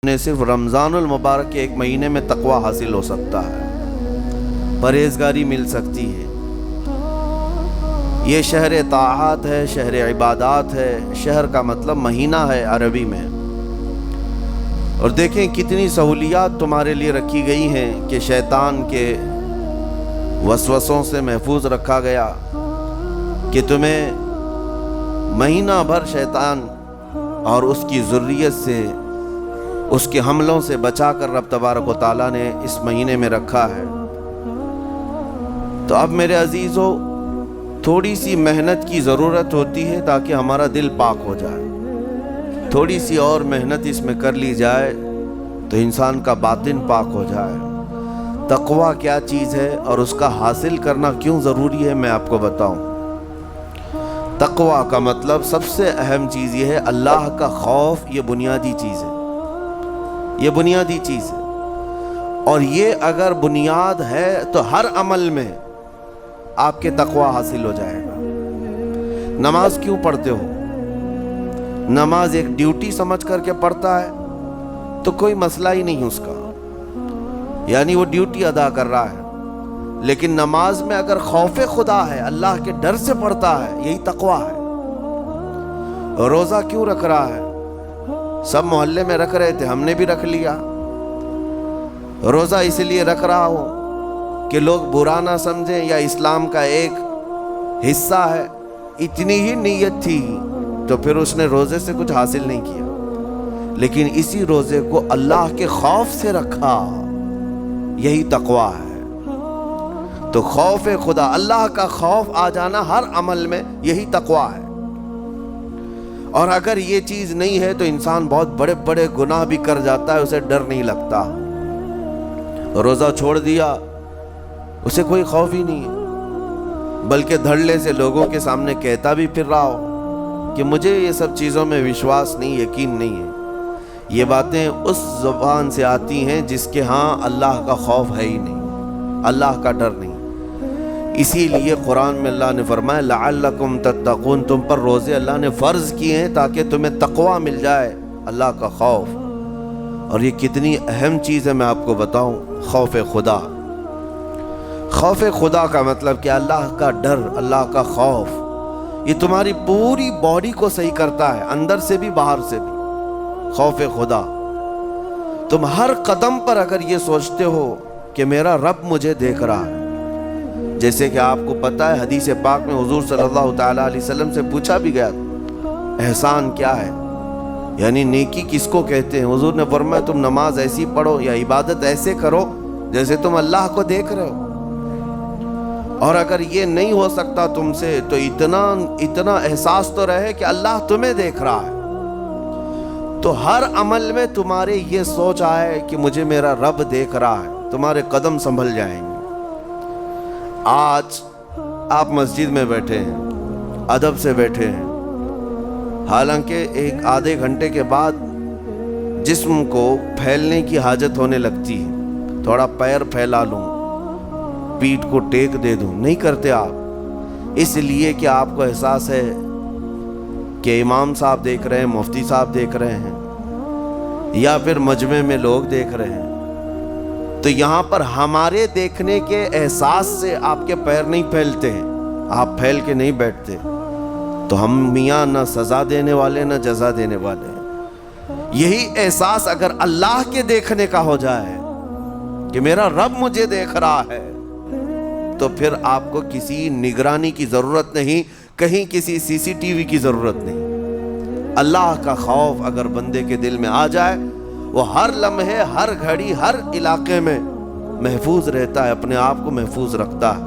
نے صرف رمضان المبارک کے ایک مہینے میں تقوی حاصل ہو سکتا ہے، پرہیزگاری مل سکتی ہے۔ یہ شہر طاعات ہے، شہر عبادات ہے۔ شہر کا مطلب مہینہ ہے عربی میں۔ اور دیکھیں کتنی سہولیات تمہارے لیے رکھی گئی ہیں کہ شیطان کے وسوسوں سے محفوظ رکھا گیا، کہ تمہیں مہینہ بھر شیطان اور اس کی ذریت سے، اس کے حملوں سے بچا کر رب تبارک و تعالیٰ نے اس مہینے میں رکھا ہے۔ تو اب میرے عزیزو، تھوڑی سی محنت کی ضرورت ہوتی ہے تاکہ ہمارا دل پاک ہو جائے۔ تھوڑی سی اور محنت اس میں کر لی جائے تو انسان کا باطن پاک ہو جائے۔ تقویٰ کیا چیز ہے اور اس کا حاصل کرنا کیوں ضروری ہے، میں آپ کو بتاؤں۔ تقویٰ کا مطلب سب سے اہم چیز یہ ہے، اللہ کا خوف۔ یہ بنیادی چیز ہے، یہ بنیادی چیز ہے۔ اور یہ اگر بنیاد ہے تو ہر عمل میں آپ کے تقویٰ حاصل ہو جائے گا۔ نماز کیوں پڑھتے ہو؟ نماز ایک ڈیوٹی سمجھ کر کے پڑھتا ہے تو کوئی مسئلہ ہی نہیں اس کا، یعنی وہ ڈیوٹی ادا کر رہا ہے۔ لیکن نماز میں اگر خوف خدا ہے، اللہ کے ڈر سے پڑھتا ہے، یہی تقویٰ ہے۔ روزہ کیوں رکھ رہا ہے؟ سب محلے میں رکھ رہے تھے، ہم نے بھی رکھ لیا۔ روزہ اس لیے رکھ رہا ہوں کہ لوگ برا نہ سمجھیں یا اسلام کا ایک حصہ ہے۔ اتنی ہی نیت تھی تو پھر اس نے روزے سے کچھ حاصل نہیں کیا، لیکن اسی روزے کو اللہ کے خوف سے رکھا، یہی تقویٰ ہے۔ تو خوف خدا، اللہ کا خوف آ جانا ہر عمل میں، یہی تقویٰ ہے۔ اور اگر یہ چیز نہیں ہے تو انسان بہت بڑے بڑے گناہ بھی کر جاتا ہے، اسے ڈر نہیں لگتا۔ روزہ چھوڑ دیا، اسے کوئی خوف ہی نہیں ہے، بلکہ دھڑلے سے لوگوں کے سامنے کہتا بھی پھر رہا ہو کہ مجھے یہ سب چیزوں میں وشواس نہیں، یقین نہیں ہے۔ یہ باتیں اس زبان سے آتی ہیں جس کے ہاں اللہ کا خوف ہے ہی نہیں، اللہ کا ڈر نہیں۔ اسی لیے قرآن میں اللہ نے فرمایا لعلکم تتقون، تم پر روزے اللہ نے فرض کیے ہیں تاکہ تمہیں تقویٰ مل جائے، اللہ کا خوف۔ اور یہ کتنی اہم چیز ہے میں آپ کو بتاؤں، خوف خدا۔ خوف خدا کا مطلب کہ اللہ کا ڈر، اللہ کا خوف، یہ تمہاری پوری باڈی کو صحیح کرتا ہے، اندر سے بھی باہر سے بھی۔ خوف خدا، تم ہر قدم پر اگر یہ سوچتے ہو کہ میرا رب مجھے دیکھ رہا ہے، جیسے کہ آپ کو پتہ ہے حدیث پاک میں حضور صلی اللہ تعالیٰ علیہ وسلم سے پوچھا بھی گیا احسان کیا ہے، یعنی نیکی کس کو کہتے ہیں؟ حضور نے فرمایا تم نماز ایسی پڑھو یا عبادت ایسے کرو جیسے تم اللہ کو دیکھ رہے ہو۔ اور اگر یہ نہیں ہو سکتا تم سے تو اتنا احساس تو رہے کہ اللہ تمہیں دیکھ رہا ہے۔ تو ہر عمل میں تمہارے یہ سوچ آئے کہ مجھے میرا رب دیکھ رہا ہے، تمہارے قدم سنبھل جائیں گے۔ آج آپ مسجد میں بیٹھے ہیں، ادب سے بیٹھے ہیں، حالانکہ ایک آدھے گھنٹے کے بعد جسم کو پھیلنے کی حاجت ہونے لگتی ہے، تھوڑا پیر پھیلا لوں، پیٹھ کو ٹیک دے دوں، نہیں کرتے آپ، اس لیے کہ آپ کو احساس ہے کہ امام صاحب دیکھ رہے ہیں، مفتی صاحب دیکھ رہے ہیں، یا پھر مجمع میں لوگ دیکھ رہے ہیں۔ تو یہاں پر ہمارے دیکھنے کے احساس سے آپ کے پیر نہیں پھیلتے ہیں، آپ پھیل کے نہیں بیٹھتے۔ تو ہم میاں نہ سزا دینے والے نہ جزا دینے والے ہیں۔ یہی احساس اگر اللہ کے دیکھنے کا ہو جائے کہ میرا رب مجھے دیکھ رہا ہے، تو پھر آپ کو کسی نگرانی کی ضرورت نہیں، کہیں کسی سی سی ٹی وی کی ضرورت نہیں۔ اللہ کا خوف اگر بندے کے دل میں آ جائے، وہ ہر لمحے، ہر گھڑی، ہر علاقے میں محفوظ رہتا ہے، اپنے آپ کو محفوظ رکھتا ہے۔